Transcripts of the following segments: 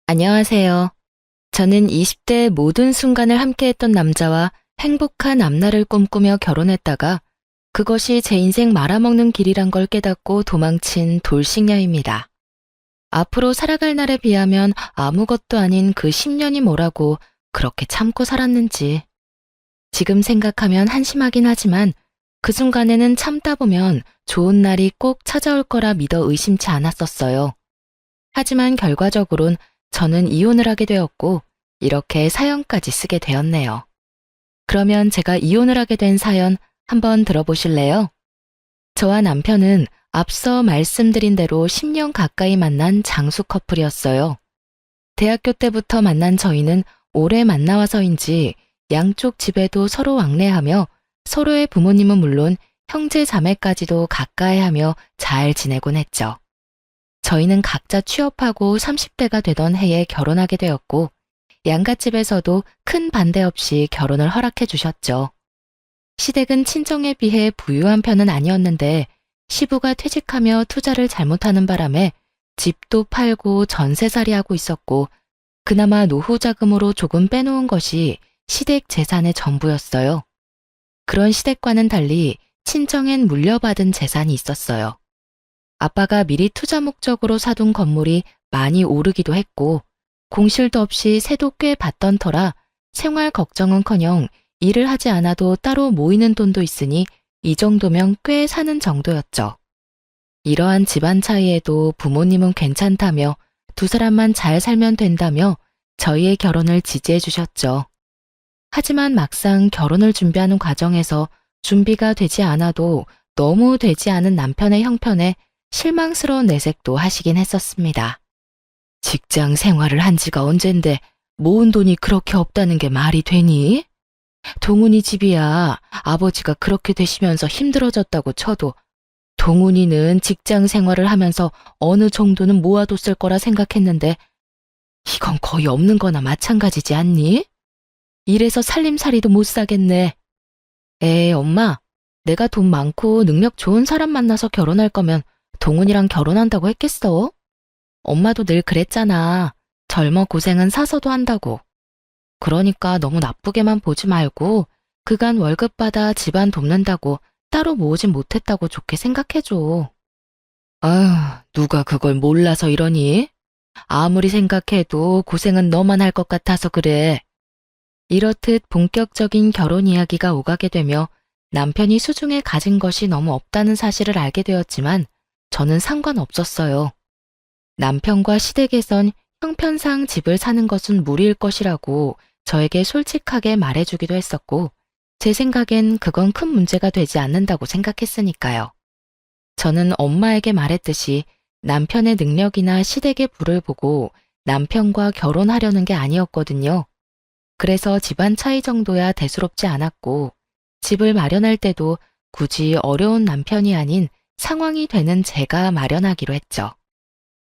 안녕하세요. 저는 20대 모든 순간을 함께했던 남자와 행복한 앞날을 꿈꾸며 결혼했다가 그것이 제 인생 말아먹는 길이란 걸 깨닫고 도망친 돌싱녀입니다. 앞으로 살아갈 날에 비하면 아무것도 아닌 그 10년이 뭐라고 그렇게 참고 살았는지. 지금 생각하면 한심하긴 하지만 그 순간에는 참다 보면 좋은 날이 꼭 찾아올 거라 믿어 의심치 않았었어요. 하지만 결과적으론 저는 이혼을 하게 되었고 이렇게 사연까지 쓰게 되었네요. 그러면 제가 이혼을 하게 된 사연 한번 들어보실래요? 저와 남편은 앞서 말씀드린 대로 10년 가까이 만난 장수 커플이었어요. 대학교 때부터 만난 저희는 오래 만나와서인지 양쪽 집에도 서로 왕래하며 서로의 부모님은 물론 형제 자매까지도 가까이하며 잘 지내곤 했죠. 저희는 각자 취업하고 30대가 되던 해에 결혼하게 되었고 양갓집에서도 큰 반대 없이 결혼을 허락해 주셨죠. 시댁은 친정에 비해 부유한 편은 아니었는데 시부가 퇴직하며 투자를 잘못하는 바람에 집도 팔고 전세살이하고 있었고 그나마 노후 자금으로 조금 빼놓은 것이 시댁 재산의 전부였어요. 그런 시댁과는 달리 친정엔 물려받은 재산이 있었어요. 아빠가 미리 투자 목적으로 사둔 건물이 많이 오르기도 했고 공실도 없이 세도 꽤 받던 터라 생활 걱정은커녕 일을 하지 않아도 따로 모이는 돈도 있으니 이 정도면 꽤 사는 정도였죠. 이러한 집안 차이에도 부모님은 괜찮다며 두 사람만 잘 살면 된다며 저희의 결혼을 지지해 주셨죠. 하지만 막상 결혼을 준비하는 과정에서 준비가 되지 않아도 너무 되지 않은 남편의 형편에 실망스러운 내색도 하시긴 했었습니다. 직장 생활을 한 지가 언젠데 모은 돈이 그렇게 없다는 게 말이 되니? 동훈이 집이야. 아버지가 그렇게 되시면서 힘들어졌다고 쳐도 동훈이는 직장 생활을 하면서 어느 정도는 모아뒀을 거라 생각했는데 이건 거의 없는 거나 마찬가지지 않니? 이래서 살림살이도 못 사겠네. 에이, 엄마. 내가 돈 많고 능력 좋은 사람 만나서 결혼할 거면 동훈이랑 결혼한다고 했겠어? 엄마도 늘 그랬잖아. 젊어 고생은 사서도 한다고. 그러니까 너무 나쁘게만 보지 말고 그간 월급 받아 집안 돕는다고 따로 모으진 못했다고 좋게 생각해줘. 아휴, 누가 그걸 몰라서 이러니? 아무리 생각해도 고생은 너만 할 것 같아서 그래. 이렇듯 본격적인 결혼 이야기가 오가게 되며 남편이 수중에 가진 것이 너무 없다는 사실을 알게 되었지만 저는 상관없었어요. 남편과 시댁에선 형편상 집을 사는 것은 무리일 것이라고 저에게 솔직하게 말해주기도 했었고 제 생각엔 그건 큰 문제가 되지 않는다고 생각했으니까요. 저는 엄마에게 말했듯이 남편의 능력이나 시댁의 부를 보고 남편과 결혼하려는 게 아니었거든요. 그래서 집안 차이 정도야 대수롭지 않았고 집을 마련할 때도 굳이 어려운 남편이 아닌 상황이 되는 제가 마련하기로 했죠.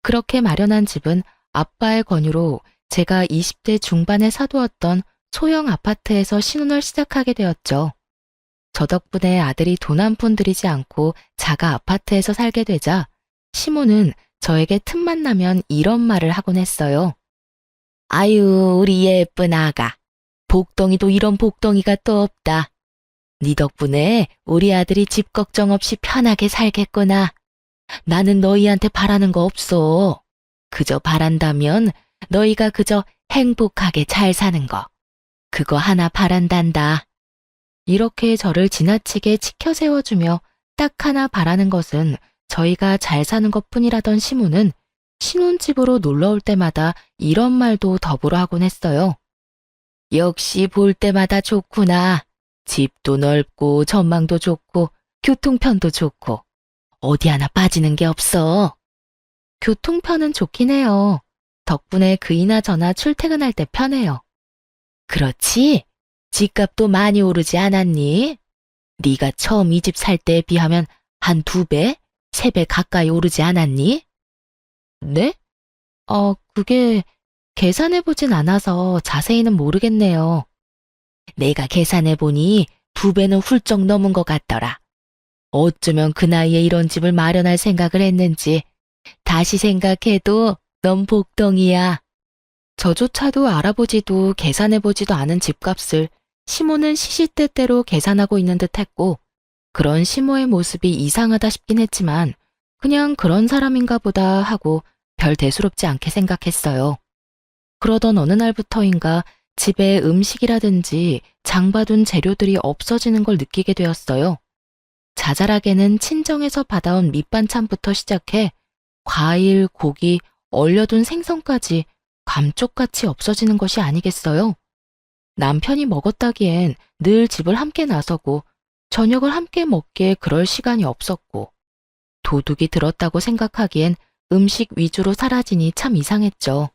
그렇게 마련한 집은 아빠의 권유로 제가 20대 중반에 사두었던 소형 아파트에서 신혼을 시작하게 되었죠. 저 덕분에 아들이 돈 한 푼 들이지 않고 자가 아파트에서 살게 되자 시모는 저에게 틈만 나면 이런 말을 하곤 했어요. 아유, 우리 예쁜 아가. 복덩이도 이런 복덩이가 또 없다. 네 덕분에 우리 아들이 집 걱정 없이 편하게 살겠구나. 나는 너희한테 바라는 거 없어. 그저 바란다면 너희가 그저 행복하게 잘 사는 거. 그거 하나 바란단다. 이렇게 저를 지나치게 치켜 세워주며 딱 하나 바라는 것은 저희가 잘 사는 것뿐이라던 시모는 신혼집으로 놀러 올 때마다 이런 말도 더불어 하곤 했어요. 역시 볼 때마다 좋구나. 집도 넓고 전망도 좋고 교통편도 좋고 어디 하나 빠지는 게 없어. 교통편은 좋긴 해요. 덕분에 그이나 저나 출퇴근할 때 편해요. 그렇지? 집값도 많이 오르지 않았니? 네가 처음 이 집 살 때에 비하면 한 2배, 3배 가까이 오르지 않았니? 네? 그게 계산해보진 않아서 자세히는 모르겠네요. 내가 계산해보니 2배는 훌쩍 넘은 것 같더라. 어쩌면 그 나이에 이런 집을 마련할 생각을 했는지 다시 생각해도 넌 복덩이야. 저조차도 알아보지도 계산해보지도 않은 집값을 시모는 시시때때로 계산하고 있는 듯 했고, 그런 시모의 모습이 이상하다 싶긴 했지만 그냥 그런 사람인가 보다 하고 별 대수롭지 않게 생각했어요. 그러던 어느 날부터인가 집에 음식이라든지 장봐둔 재료들이 없어지는 걸 느끼게 되었어요. 자잘하게는 친정에서 받아온 밑반찬부터 시작해 과일, 고기, 얼려둔 생선까지 감쪽같이 없어지는 것이 아니겠어요? 남편이 먹었다기엔 늘 집을 함께 나서고 저녁을 함께 먹기에 그럴 시간이 없었고, 도둑이 들었다고 생각하기엔 음식 위주로 사라지니 참 이상했죠.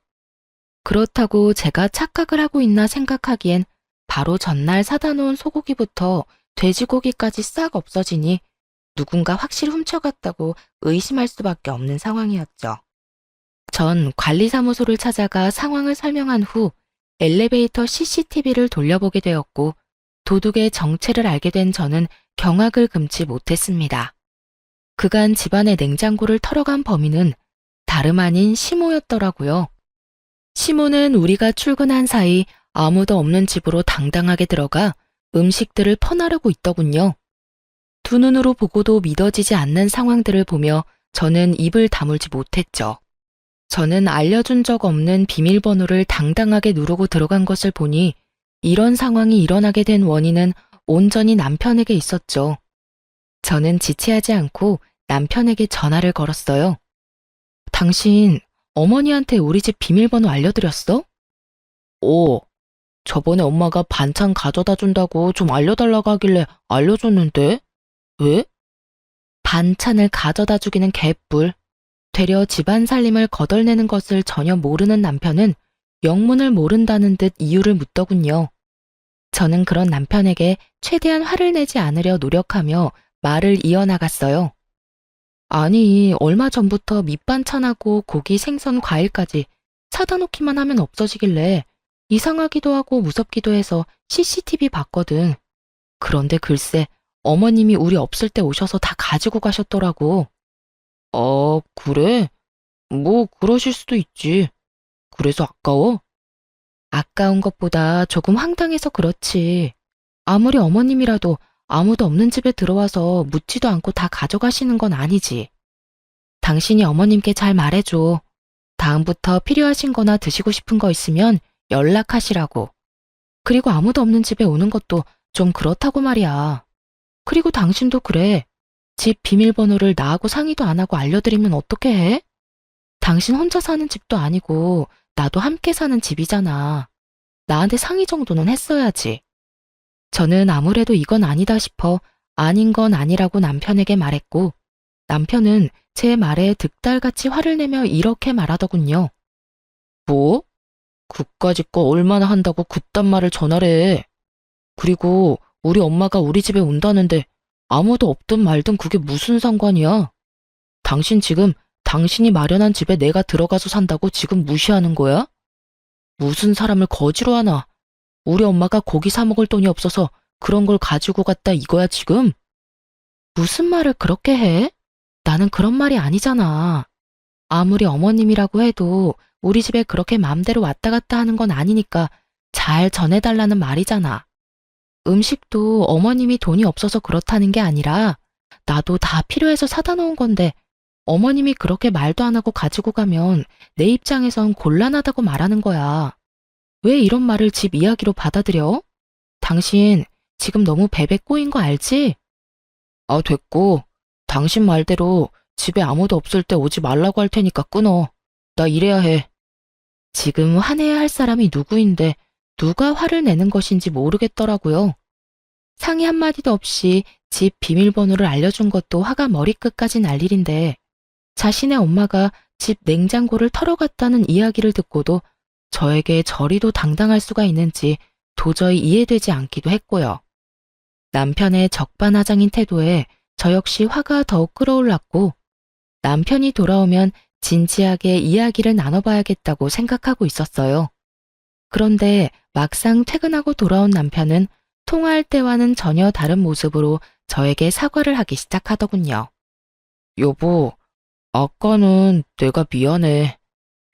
그렇다고 제가 착각을 하고 있나 생각하기엔 바로 전날 사다 놓은 소고기부터 돼지고기까지 싹 없어지니 누군가 확실히 훔쳐갔다고 의심할 수밖에 없는 상황이었죠. 전 관리사무소를 찾아가 상황을 설명한 후 엘리베이터 CCTV를 돌려보게 되었고, 도둑의 정체를 알게 된 저는 경악을 금치 못했습니다. 그간 집안의 냉장고를 털어간 범인은 다름 아닌 시모였더라고요. 시모는 우리가 출근한 사이 아무도 없는 집으로 당당하게 들어가 음식들을 퍼나르고 있더군요. 두 눈으로 보고도 믿어지지 않는 상황들을 보며 저는 입을 다물지 못했죠. 저는 알려준 적 없는 비밀번호를 당당하게 누르고 들어간 것을 보니 이런 상황이 일어나게 된 원인은 온전히 남편에게 있었죠. 저는 지체하지 않고 남편에게 전화를 걸었어요. 당신 어머니한테 우리 집 비밀번호 알려드렸어? 저번에 엄마가 반찬 가져다 준다고 좀 알려달라고 하길래 알려줬는데? 왜? 반찬을 가져다 주기는 개뿔. 되려 집안 살림을 거덜내는 것을 전혀 모르는 남편은 영문을 모른다는 듯 이유를 묻더군요. 저는 그런 남편에게 최대한 화를 내지 않으려 노력하며 말을 이어나갔어요. 아니, 얼마 전부터 밑반찬하고 고기, 생선, 과일까지 사다 놓기만 하면 없어지길래 이상하기도 하고 무섭기도 해서 CCTV 봤거든. 그런데 글쎄, 어머님이 우리 없을 때 오셔서 다 가지고 가셨더라고. 그래? 뭐 그러실 수도 있지. 그래서 아까워? 아까운 것보다 조금 황당해서 그렇지. 아무리 어머님이라도 아무도 없는 집에 들어와서 묻지도 않고 다 가져가시는 건 아니지. 당신이 어머님께 잘 말해줘. 다음부터 필요하신 거나 드시고 싶은 거 있으면 연락하시라고. 그리고 아무도 없는 집에 오는 것도 좀 그렇다고 말이야. 그리고 당신도 그래. 집 비밀번호를 나하고 상의도 안 하고 알려드리면 어떻게 해? 당신 혼자 사는 집도 아니고 나도 함께 사는 집이잖아. 나한테 상의 정도는 했어야지. 저는 아무래도 이건 아니다 싶어 아닌 건 아니라고 남편에게 말했고, 남편은 제 말에 득달같이 화를 내며 이렇게 말하더군요. 뭐? 그까짓 거 얼마나 한다고 그딴 말을 전하래. 그리고 우리 엄마가 우리 집에 온다는데 아무도 없든 말든 그게 무슨 상관이야? 당신 지금 당신이 마련한 집에 내가 들어가서 산다고 지금 무시하는 거야? 무슨 사람을 거지로 하나? 우리 엄마가 고기 사 먹을 돈이 없어서 그런 걸 가지고 갔다 이거야 지금? 무슨 말을 그렇게 해? 나는 그런 말이 아니잖아. 아무리 어머님이라고 해도 우리 집에 그렇게 맘대로 왔다 갔다 하는 건 아니니까 잘 전해달라는 말이잖아. 음식도 어머님이 돈이 없어서 그렇다는 게 아니라 나도 다 필요해서 사다 놓은 건데 어머님이 그렇게 말도 안 하고 가지고 가면 내 입장에선 곤란하다고 말하는 거야. 왜 이런 말을 집 이야기로 받아들여? 당신 지금 너무 베베 꼬인 거 알지? 됐고. 당신 말대로 집에 아무도 없을 때 오지 말라고 할 테니까 끊어. 나 일해야 해. 지금 화내야 할 사람이 누구인데 누가 화를 내는 것인지 모르겠더라고요. 상의 한마디도 없이 집 비밀번호를 알려준 것도 화가 머리끝까지 날 일인데, 자신의 엄마가 집 냉장고를 털어갔다는 이야기를 듣고도 저에게 저리도 당당할 수가 있는지 도저히 이해되지 않기도 했고요. 남편의 적반하장인 태도에 저 역시 화가 더욱 끌어올랐고, 남편이 돌아오면 진지하게 이야기를 나눠봐야겠다고 생각하고 있었어요. 그런데 막상 퇴근하고 돌아온 남편은 통화할 때와는 전혀 다른 모습으로 저에게 사과를 하기 시작하더군요. 여보, 아까는 내가 미안해.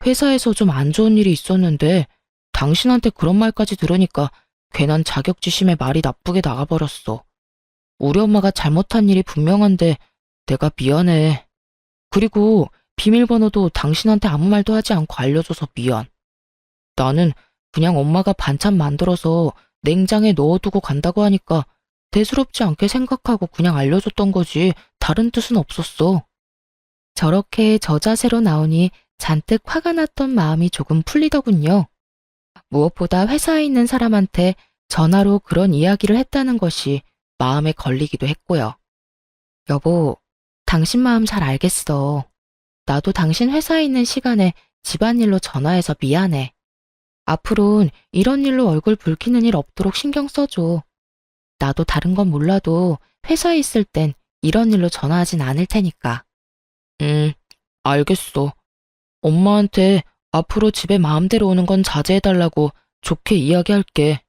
회사에서 좀 안 좋은 일이 있었는데 당신한테 그런 말까지 들으니까 괜한 자격지심에 말이 나쁘게 나가버렸어. 우리 엄마가 잘못한 일이 분명한데 내가 미안해. 그리고 비밀번호도 당신한테 아무 말도 하지 않고 알려줘서 미안. 나는 그냥 엄마가 반찬 만들어서 냉장에 넣어두고 간다고 하니까 대수롭지 않게 생각하고 그냥 알려줬던 거지 다른 뜻은 없었어. 저렇게 저자세로 나오니 잔뜩 화가 났던 마음이 조금 풀리더군요. 무엇보다 회사에 있는 사람한테 전화로 그런 이야기를 했다는 것이 마음에 걸리기도 했고요. 여보, 당신 마음 잘 알겠어. 나도 당신 회사에 있는 시간에 집안일로 전화해서 미안해. 앞으론 이런 일로 얼굴 붉히는 일 없도록 신경 써줘. 나도 다른 건 몰라도 회사에 있을 땐 이런 일로 전화하진 않을 테니까. 알겠어. 엄마한테 앞으로 집에 마음대로 오는 건 자제해달라고 좋게 이야기할게.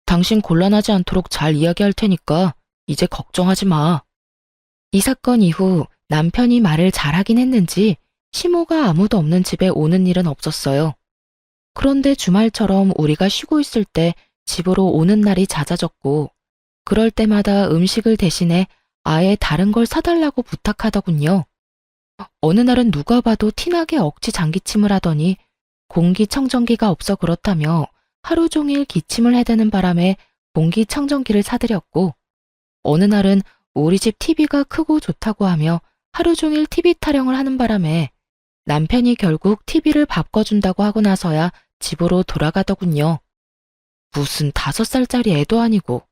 당신 곤란하지 않도록 잘 이야기할 테니까 이제 걱정하지 마. 이 사건 이후 남편이 말을 잘하긴 했는지 시모가 아무도 없는 집에 오는 일은 없었어요. 그런데 주말처럼 우리가 쉬고 있을 때 집으로 오는 날이 잦아졌고 그럴 때마다 음식을 대신해 아예 다른 걸 사달라고 부탁하더군요. 어느 날은 누가 봐도 티나게 억지 장기침을 하더니 공기청정기가 없어 그렇다며 하루 종일 기침을 해대는 바람에 공기청정기를 사드렸고 어느 날은 우리 집 TV가 크고 좋다고 하며 하루 종일 TV 타령을 하는 바람에 남편이 결국 TV를 바꿔준다고 하고 나서야 집으로 돌아가더군요. 무슨 5살짜리 애도 아니고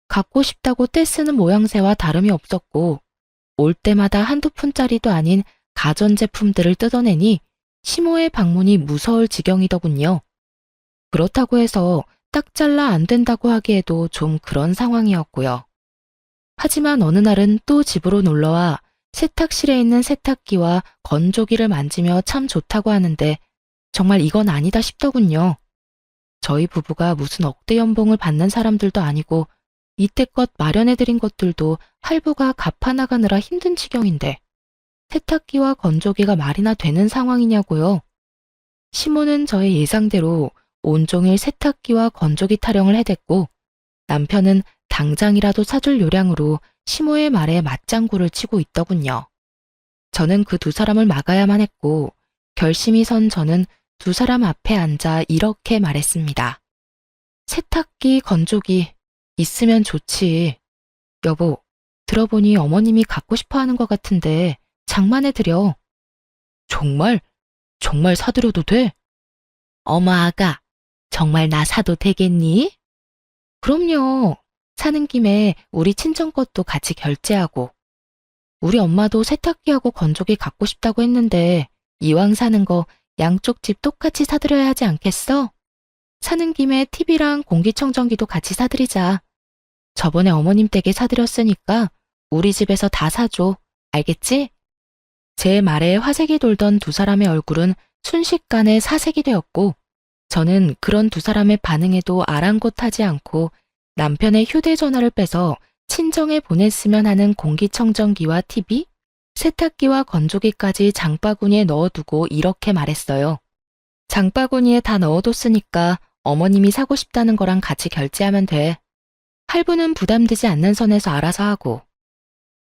갖고 싶다고 떼쓰는 모양새와 다름이 없었고 올 때마다 한두 푼짜리도 아닌 가전제품들을 뜯어내니 시모의 방문이 무서울 지경이더군요. 그렇다고 해서 딱 잘라 안 된다고 하기에도 좀 그런 상황이었고요. 하지만 어느 날은 또 집으로 놀러와 세탁실에 있는 세탁기와 건조기를 만지며 참 좋다고 하는데 정말 이건 아니다 싶더군요. 저희 부부가 무슨 억대 연봉을 받는 사람들도 아니고 이때껏 마련해드린 것들도 할부가 갚아나가느라 힘든 지경인데 세탁기와 건조기가 말이나 되는 상황이냐고요. 시모는 저의 예상대로 온종일 세탁기와 건조기 타령을 해댔고 남편은 당장이라도 사줄 요량으로 시모의 말에 맞장구를 치고 있더군요. 저는 그 두 사람을 막아야만 했고 결심이 선 저는 두 사람 앞에 앉아 이렇게 말했습니다. 세탁기, 건조기 있으면 좋지. 여보, 들어보니 어머님이 갖고 싶어 하는 것 같은데 장만해드려. 정말? 정말 사드려도 돼? 어머 아가, 정말 나 사도 되겠니? 그럼요. 사는 김에 우리 친정 것도 같이 결제하고. 우리 엄마도 세탁기하고 건조기 갖고 싶다고 했는데 이왕 사는 거 양쪽 집 똑같이 사드려야 하지 않겠어? 사는 김에 TV랑 공기청정기도 같이 사드리자. 저번에 어머님 댁에 사드렸으니까 우리 집에서 다 사줘. 알겠지? 제 말에 화색이 돌던 두 사람의 얼굴은 순식간에 사색이 되었고 저는 그런 두 사람의 반응에도 아랑곳하지 않고 남편의 휴대전화를 빼서 친정에 보냈으면 하는 공기청정기와 TV, 세탁기와 건조기까지 장바구니에 넣어두고 이렇게 말했어요. 장바구니에 다 넣어뒀으니까 어머님이 사고 싶다는 거랑 같이 결제하면 돼. 할부는 부담되지 않는 선에서 알아서 하고.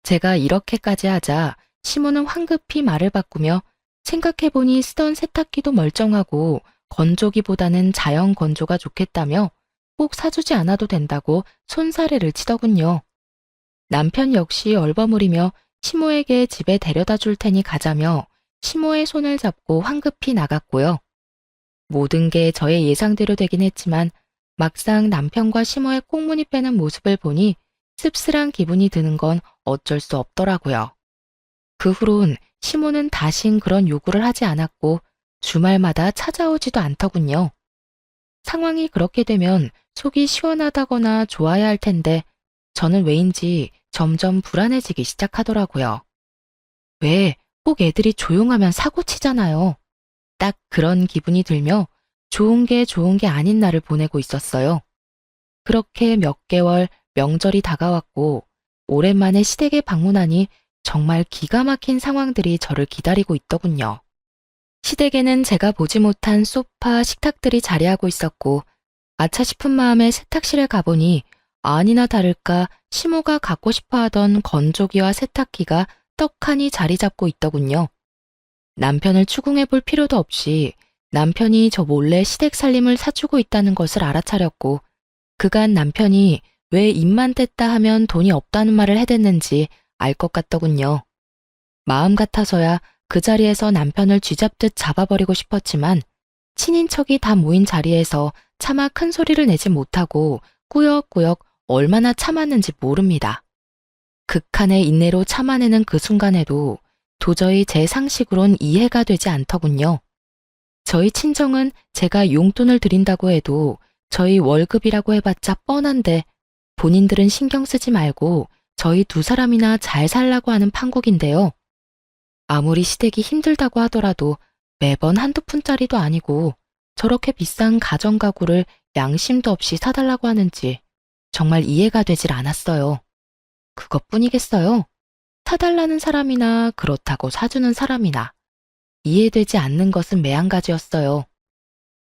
제가 이렇게까지 하자 시모는 황급히 말을 바꾸며 생각해보니 쓰던 세탁기도 멀쩡하고 건조기보다는 자연 건조가 좋겠다며 꼭 사주지 않아도 된다고 손사래를 치더군요. 남편 역시 얼버무리며 시모에게 집에 데려다 줄 테니 가자며 시모의 손을 잡고 황급히 나갔고요. 모든 게 저의 예상대로 되긴 했지만 막상 남편과 시모의 꽁무니 빼는 모습을 보니 씁쓸한 기분이 드는 건 어쩔 수 없더라고요. 그 후론 시모는 다신 그런 요구를 하지 않았고 주말마다 찾아오지도 않더군요. 상황이 그렇게 되면 속이 시원하다거나 좋아야 할 텐데 저는 왜인지 점점 불안해지기 시작하더라고요. 왜 꼭 애들이 조용하면 사고치잖아요. 딱 그런 기분이 들며 좋은 게 아닌 날을 보내고 있었어요. 그렇게 몇 개월 명절이 다가왔고 오랜만에 시댁에 방문하니 정말 기가 막힌 상황들이 저를 기다리고 있더군요. 시댁에는 제가 보지 못한 소파, 식탁들이 자리하고 있었고 아차 싶은 마음에 세탁실에 가보니 아니나 다를까 시모가 갖고 싶어 하던 건조기와 세탁기가 떡하니 자리 잡고 있더군요. 남편을 추궁해 볼 필요도 없이 남편이 저 몰래 시댁 살림을 사주고 있다는 것을 알아차렸고 그간 남편이 왜 입만 뗐다 하면 돈이 없다는 말을 해댔는지 알 것 같더군요. 마음 같아서야 그 자리에서 남편을 쥐잡듯 잡아버리고 싶었지만 친인척이 다 모인 자리에서 차마 큰 소리를 내지 못하고 꾸역꾸역 얼마나 참았는지 모릅니다. 극한의 인내로 참아내는 그 순간에도 도저히 제 상식으론 이해가 되지 않더군요. 저희 친정은 제가 용돈을 드린다고 해도 저희 월급이라고 해봤자 뻔한데 본인들은 신경 쓰지 말고 저희 두 사람이나 잘 살라고 하는 판국인데요. 아무리 시댁이 힘들다고 하더라도 매번 한두 푼짜리도 아니고 저렇게 비싼 가전가구를 양심도 없이 사달라고 하는지 정말 이해가 되질 않았어요. 그것뿐이겠어요. 사달라는 사람이나 그렇다고 사주는 사람이나 이해되지 않는 것은 매한가지였어요.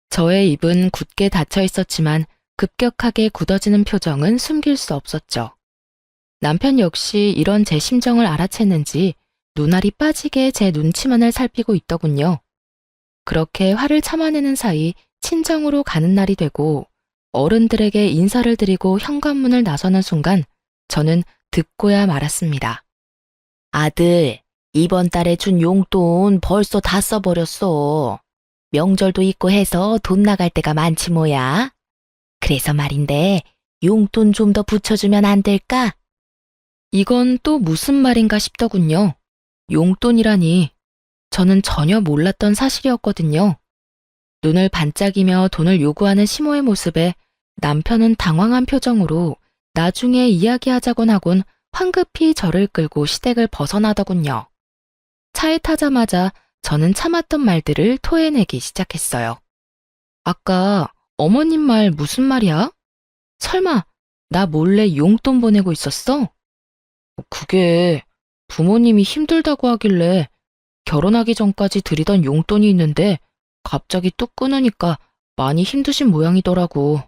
저의 입은 굳게 닫혀 있었지만 급격하게 굳어지는 표정은 숨길 수 없었죠. 남편 역시 이런 제 심정을 알아챘는지 눈알이 빠지게 제 눈치만을 살피고 있더군요. 그렇게 화를 참아내는 사이 친정으로 가는 날이 되고 어른들에게 인사를 드리고 현관문을 나서는 순간 저는 듣고야 말았습니다. 아들, 이번 달에 준 용돈 벌써 다 써버렸어. 명절도 있고 해서 돈 나갈 때가 많지 뭐야. 그래서 말인데 용돈 좀 더 붙여주면 안 될까? 이건 또 무슨 말인가 싶더군요. 용돈이라니 저는 전혀 몰랐던 사실이었거든요. 눈을 반짝이며 돈을 요구하는 시모의 모습에 남편은 당황한 표정으로 나중에 이야기하자곤 하곤 황급히 저를 끌고 시댁을 벗어나더군요. 차에 타자마자 저는 참았던 말들을 토해내기 시작했어요. 아까 어머님 말 무슨 말이야? 설마 나 몰래 용돈 보내고 있었어? 그게 부모님이 힘들다고 하길래 결혼하기 전까지 드리던 용돈이 있는데 갑자기 뚝 끊으니까 많이 힘드신 모양이더라고.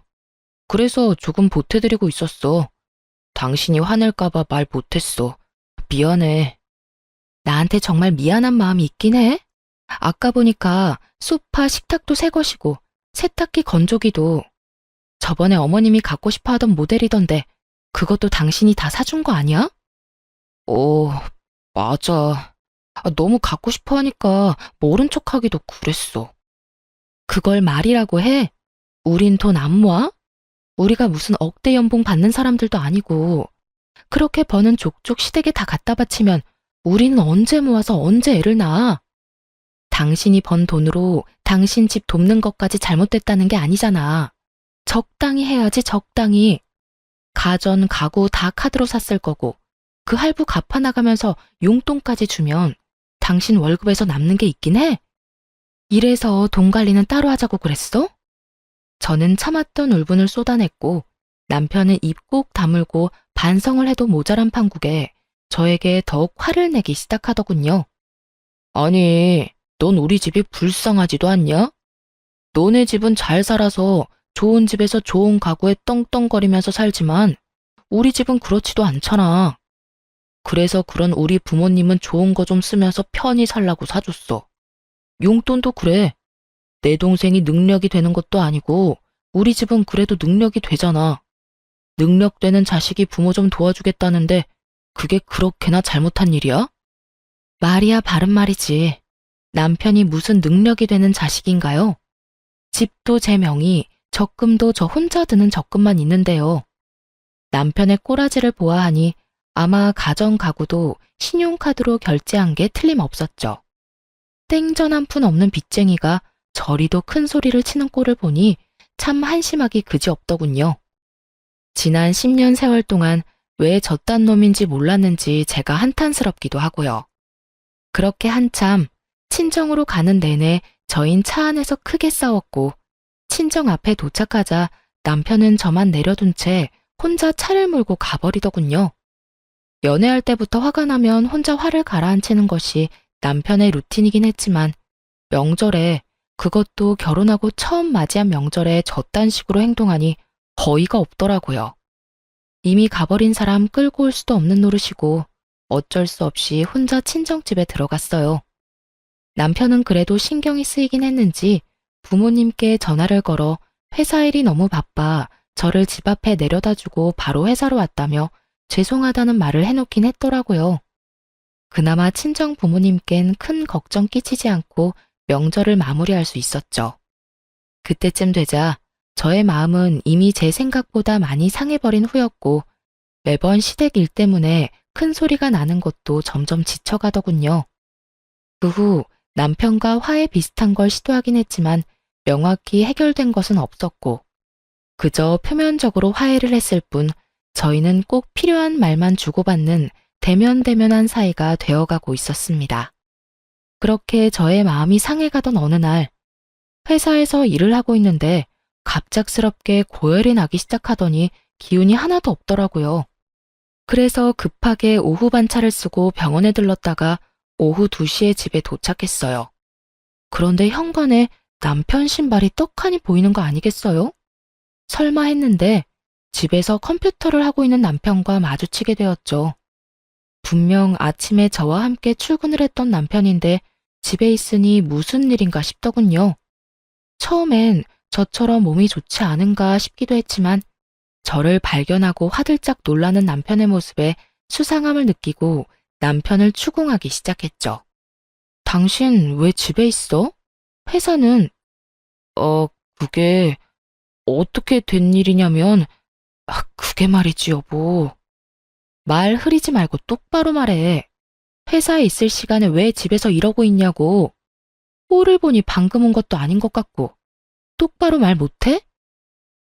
그래서 조금 보태드리고 있었어. 당신이 화낼까봐 말 못했어. 미안해. 나한테 정말 미안한 마음이 있긴 해. 아까 보니까 소파, 식탁도 새 것이고 세탁기, 건조기도 저번에 어머님이 갖고 싶어 하던 모델이던데 그것도 당신이 다 사준 거 아니야? 어, 맞아. 너무 갖고 싶어 하니까 모른 척하기도 그랬어. 그걸 말이라고 해? 우린 돈 안 모아? 우리가 무슨 억대 연봉 받는 사람들도 아니고 그렇게 버는 족족 시댁에 다 갖다 바치면 우리는 언제 모아서 언제 애를 낳아? 당신이 번 돈으로 당신 집 돕는 것까지 잘못됐다는 게 아니잖아. 적당히 해야지 적당히. 가전, 가구 다 카드로 샀을 거고 그 할부 갚아나가면서 용돈까지 주면 당신 월급에서 남는 게 있긴 해? 이래서 돈 관리는 따로 하자고 그랬어? 저는 참았던 울분을 쏟아냈고 남편은 입 꼭 다물고 반성을 해도 모자란 판국에 저에게 더욱 화를 내기 시작하더군요. 아니, 넌 우리 집이 불쌍하지도 않냐? 너네 집은 잘 살아서 좋은 집에서 좋은 가구에 떵떵거리면서 살지만 우리 집은 그렇지도 않잖아. 그래서 그런 우리 부모님은 좋은 거 좀 쓰면서 편히 살라고 사줬어. 용돈도 그래. 내 동생이 능력이 되는 것도 아니고 우리 집은 그래도 능력이 되잖아. 능력되는 자식이 부모 좀 도와주겠다는데 그게 그렇게나 잘못한 일이야? 말이야 바른 말이지. 남편이 무슨 능력이 되는 자식인가요? 집도 제 명의, 적금도 저 혼자 드는 적금만 있는데요. 남편의 꼬라지를 보아하니 아마 가전 가구도 신용카드로 결제한 게 틀림없었죠. 땡전 한 푼 없는 빚쟁이가 저리도 큰 소리를 치는 꼴을 보니 참 한심하기 그지없더군요. 지난 10년 세월 동안 왜 저딴 놈인지 몰랐는지 제가 한탄스럽기도 하고요. 그렇게 한참 친정으로 가는 내내 저흰 차 안에서 크게 싸웠고 친정 앞에 도착하자 남편은 저만 내려둔 채 혼자 차를 몰고 가버리더군요. 연애할 때부터 화가 나면 혼자 화를 가라앉히는 것이 남편의 루틴이긴 했지만 명절에, 그것도 결혼하고 처음 맞이한 명절에 저딴 식으로 행동하니 어이가 없더라고요. 이미 가버린 사람 끌고 올 수도 없는 노릇이고 어쩔 수 없이 혼자 친정집에 들어갔어요. 남편은 그래도 신경이 쓰이긴 했는지 부모님께 전화를 걸어 회사 일이 너무 바빠 저를 집 앞에 내려다주고 바로 회사로 왔다며 죄송하다는 말을 해놓긴 했더라고요. 그나마 친정 부모님껜 큰 걱정 끼치지 않고 명절을 마무리할 수 있었죠. 그때쯤 되자 저의 마음은 이미 제 생각보다 많이 상해버린 후였고 매번 시댁 일 때문에 큰 소리가 나는 것도 점점 지쳐가더군요. 그 후 남편과 화해 비슷한 걸 시도하긴 했지만 명확히 해결된 것은 없었고 그저 표면적으로 화해를 했을 뿐 저희는 꼭 필요한 말만 주고받는 대면대면한 사이가 되어가고 있었습니다. 그렇게 저의 마음이 상해가던 어느 날 회사에서 일을 하고 있는데 갑작스럽게 고열이 나기 시작하더니 기운이 하나도 없더라고요. 그래서 급하게 오후 반차를 쓰고 병원에 들렀다가 오후 2시에 집에 도착했어요. 그런데 현관에 남편 신발이 떡하니 보이는 거 아니겠어요? 설마 했는데 집에서 컴퓨터를 하고 있는 남편과 마주치게 되었죠. 분명 아침에 저와 함께 출근을 했던 남편인데 집에 있으니 무슨 일인가 싶더군요. 처음엔 저처럼 몸이 좋지 않은가 싶기도 했지만 저를 발견하고 화들짝 놀라는 남편의 모습에 수상함을 느끼고 남편을 추궁하기 시작했죠. 당신 왜 집에 있어? 회사는, 그게 어떻게 된 일이냐면, 그게 말이지 여보. 말 흐리지 말고 똑바로 말해. 회사에 있을 시간에 왜 집에서 이러고 있냐고. 꼴을 보니 방금 온 것도 아닌 것 같고. 똑바로 말 못해?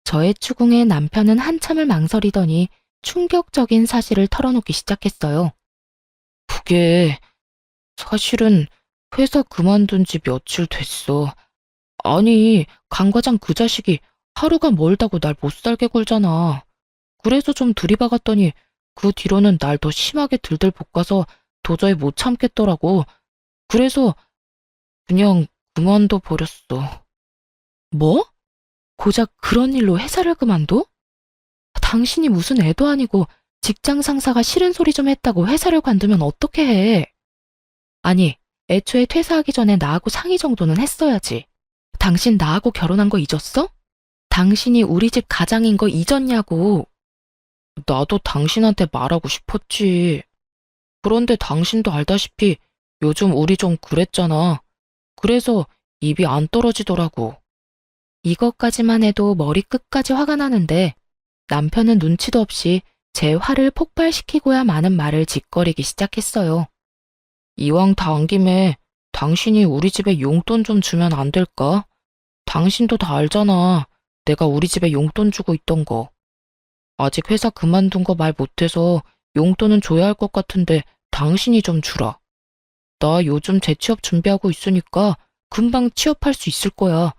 저의 추궁에 남편은 한참을 망설이더니 충격적인 사실을 털어놓기 시작했어요. 그게 사실은 회사 그만둔 지 며칠 됐어. 아니, 강 과장 그 자식이 하루가 멀다고 날 못 살게 굴잖아. 그래서 좀 들이박았더니 그 뒤로는 날 더 심하게 들들 볶아서 도저히 못 참겠더라고. 그래서 그냥 그만둬 버렸어. 뭐? 고작 그런 일로 회사를 그만둬? 당신이 무슨 애도 아니고 직장 상사가 싫은 소리 좀 했다고 회사를 관두면 어떻게 해? 아니, 애초에 퇴사하기 전에 나하고 상의 정도는 했어야지. 당신 나하고 결혼한 거 잊었어? 당신이 우리 집 가장인 거 잊었냐고. 나도 당신한테 말하고 싶었지. 그런데 당신도 알다시피 요즘 우리 좀 그랬잖아. 그래서 입이 안 떨어지더라고. 이것까지만 해도 머리끝까지 화가 나는데 남편은 눈치도 없이 제 화를 폭발시키고야 마는 말을 짓거리기 시작했어요. 이왕 다 온 김에 당신이 우리 집에 용돈 좀 주면 안 될까? 당신도 다 알잖아. 내가 우리 집에 용돈 주고 있던 거. 아직 회사 그만둔 거 말 못해서 용돈은 줘야 할 것 같은데 당신이 좀 주라. 나 요즘 재취업 준비하고 있으니까 금방 취업할 수 있을 거야.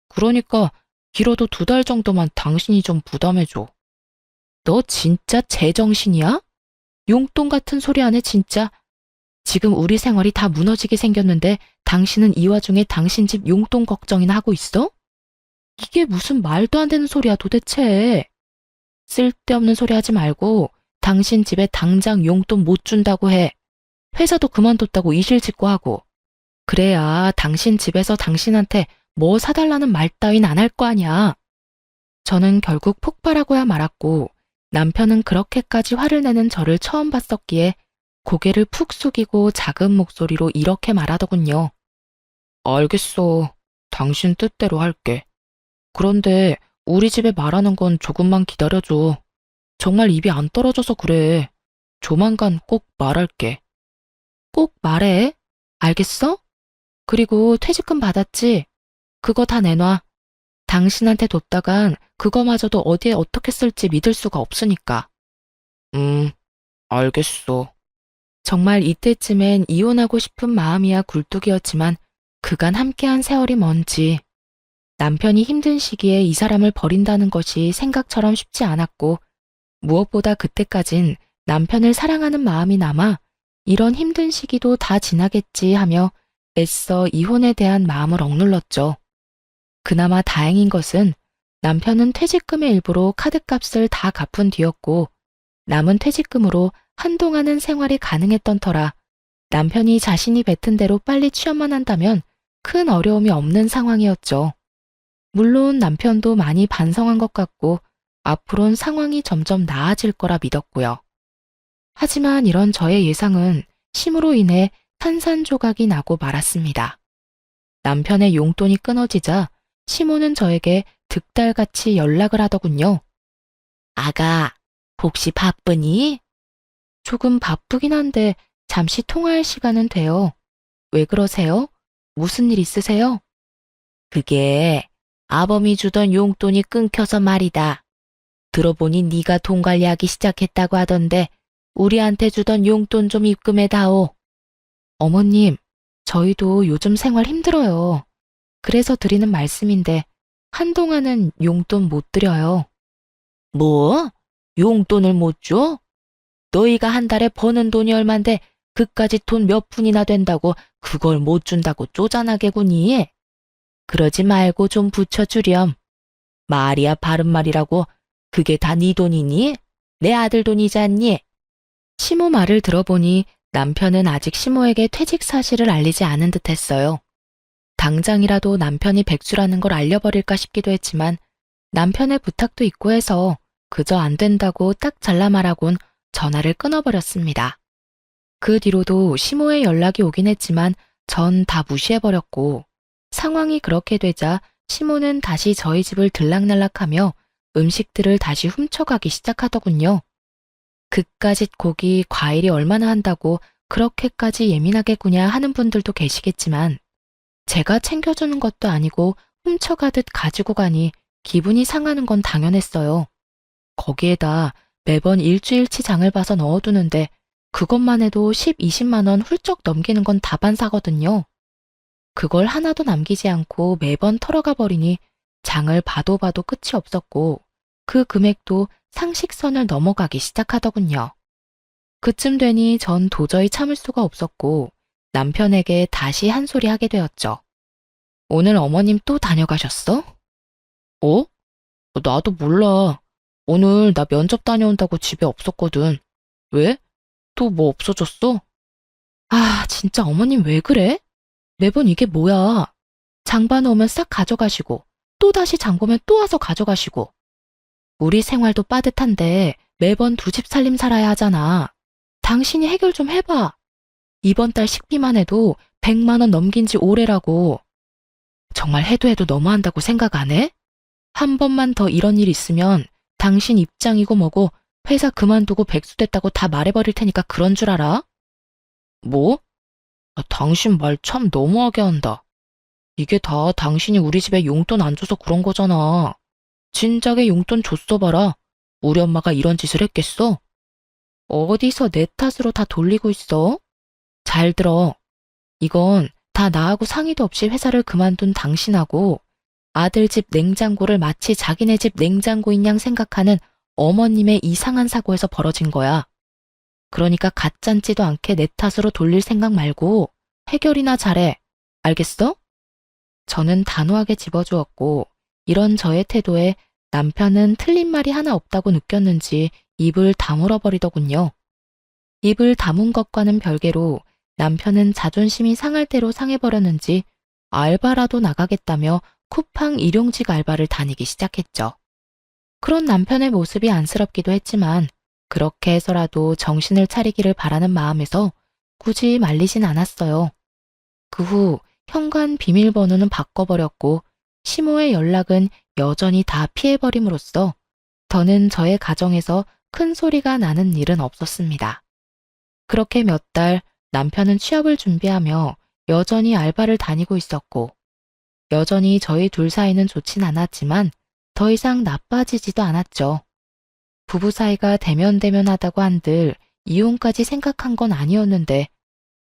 그러니까 길어도 2달 정도만 당신이 좀 부담해줘. 너 진짜 제정신이야? 용돈 같은 소리 안 해 진짜. 지금 우리 생활이 다 무너지게 생겼는데 당신은 이 와중에 당신 집 용돈 걱정이나 하고 있어? 이게 무슨 말도 안 되는 소리야 도대체. 쓸데없는 소리 하지 말고 당신 집에 당장 용돈 못 준다고 해. 회사도 그만뒀다고 이실직고 하고. 그래야 당신 집에서 당신한테 뭐 사달라는 말 따윈 안 할 거 아니야. 저는 결국 폭발하고야 말았고 남편은 그렇게까지 화를 내는 저를 처음 봤었기에 고개를 푹 숙이고 작은 목소리로 이렇게 말하더군요. 알겠어. 당신 뜻대로 할게. 그런데 우리 집에 말하는 건 조금만 기다려줘. 정말 입이 안 떨어져서 그래. 조만간 꼭 말할게. 꼭 말해. 알겠어? 그리고 퇴직금 받았지? 그거 다 내놔. 당신한테 뒀다간 그거마저도 어디에 어떻게 쓸지 믿을 수가 없으니까. 알겠어. 정말 이때쯤엔 이혼하고 싶은 마음이야 굴뚝이었지만 그간 함께한 세월이 뭔지 남편이 힘든 시기에 이 사람을 버린다는 것이 생각처럼 쉽지 않았고 무엇보다 그때까진 남편을 사랑하는 마음이 남아 이런 힘든 시기도 다 지나겠지 하며 애써 이혼에 대한 마음을 억눌렀죠. 그나마 다행인 것은 남편은 퇴직금의 일부로 카드값을 다 갚은 뒤였고 남은 퇴직금으로 한동안은 생활이 가능했던 터라 남편이 자신이 뱉은 대로 빨리 취업만 한다면 큰 어려움이 없는 상황이었죠. 물론 남편도 많이 반성한 것 같고 앞으론 상황이 점점 나아질 거라 믿었고요. 하지만 이런 저의 예상은 심으로 인해 산산조각이 나고 말았습니다. 남편의 용돈이 끊어지자 시모는 저에게 득달같이 연락을 하더군요. 아가, 혹시 바쁘니? 조금 바쁘긴 한데 잠시 통화할 시간은 돼요. 왜 그러세요? 무슨 일 있으세요? 그게 아범이 주던 용돈이 끊겨서 말이다. 들어보니 네가 돈 관리하기 시작했다고 하던데 우리한테 주던 용돈 좀 입금해다오. 어머님, 저희도 요즘 생활 힘들어요. 그래서 드리는 말씀인데 한동안은 용돈 못 드려요. 뭐? 용돈을 못 줘? 너희가 한 달에 버는 돈이 얼만데 그까짓 돈 몇 푼이나 된다고 그걸 못 준다고 쪼잔하게구니? 그러지 말고 좀 붙여주렴. 말이야 바른 말이라고. 그게 다 네 돈이니? 내 아들 돈이지 않니? 시모 말을 들어보니 남편은 아직 시모에게 퇴직 사실을 알리지 않은 듯 했어요. 당장이라도 남편이 백수라는 걸 알려버릴까 싶기도 했지만 남편의 부탁도 있고 해서 그저 안 된다고 딱 잘라 말하곤 전화를 끊어버렸습니다. 그 뒤로도 시모의 연락이 오긴 했지만 전 다 무시해버렸고 상황이 그렇게 되자 시모는 다시 저희 집을 들락날락하며 음식들을 다시 훔쳐가기 시작하더군요. 그까짓 고기, 과일이 얼마나 한다고 그렇게까지 예민하게 구냐 하는 분들도 계시겠지만 제가 챙겨주는 것도 아니고 훔쳐가듯 가지고 가니 기분이 상하는 건 당연했어요. 거기에다 매번 일주일치 장을 봐서 넣어두는데 그것만 해도 10, 20만 원 훌쩍 넘기는 건 다반사거든요. 그걸 하나도 남기지 않고 매번 털어가 버리니 장을 봐도 봐도 끝이 없었고 그 금액도 상식선을 넘어가기 시작하더군요. 그쯤 되니 전 도저히 참을 수가 없었고 남편에게 다시 한 소리 하게 되었죠. 오늘 어머님 또 다녀가셨어? 어? 나도 몰라. 오늘 나 면접 다녀온다고 집에 없었거든. 왜? 또 뭐 없어졌어? 아, 진짜 어머님 왜 그래? 매번 이게 뭐야? 장 봐놓으면 싹 가져가시고 또 다시 장 보면 또 와서 가져가시고 우리 생활도 빠듯한데 매번 두 집 살림 살아야 하잖아. 당신이 해결 좀 해봐. 이번 달 식비만 해도 100만 원 넘긴 지 오래라고. 정말 해도 해도 너무한다고 생각 안 해? 한 번만 더 이런 일 있으면 당신 입장이고 뭐고 회사 그만두고 백수 됐다고 다 말해버릴 테니까 그런 줄 알아? 뭐? 당신 말 참 너무하게 한다. 이게 다 당신이 우리 집에 용돈 안 줘서 그런 거잖아. 진작에 용돈 줬어 봐라. 우리 엄마가 이런 짓을 했겠어? 어디서 내 탓으로 다 돌리고 있어? 잘 들어. 이건 다 나하고 상의도 없이 회사를 그만둔 당신하고 아들 집 냉장고를 마치 자기네 집 냉장고인 양 생각하는 어머님의 이상한 사고에서 벌어진 거야. 그러니까 가짠지도 않게 내 탓으로 돌릴 생각 말고 해결이나 잘해. 알겠어? 저는 단호하게 집어주었고 이런 저의 태도에 남편은 틀린 말이 하나 없다고 느꼈는지 입을 다물어 버리더군요. 입을 다문 것과는 별개로 남편은 자존심이 상할 대로 상해버렸는지 알바라도 나가겠다며 쿠팡 일용직 알바를 다니기 시작했죠. 그런 남편의 모습이 안쓰럽기도 했지만 그렇게 해서라도 정신을 차리기를 바라는 마음에서 굳이 말리진 않았어요. 그 후 현관 비밀번호는 바꿔버렸고 시모의 연락은 여전히 다 피해버림으로써 더는 저의 가정에서 큰 소리가 나는 일은 없었습니다. 그렇게 몇 달 남편은 취업을 준비하며 여전히 알바를 다니고 있었고 여전히 저희 둘 사이는 좋진 않았지만 더 이상 나빠지지도 않았죠. 부부 사이가 대면대면하다고 한들 이혼까지 생각한 건 아니었는데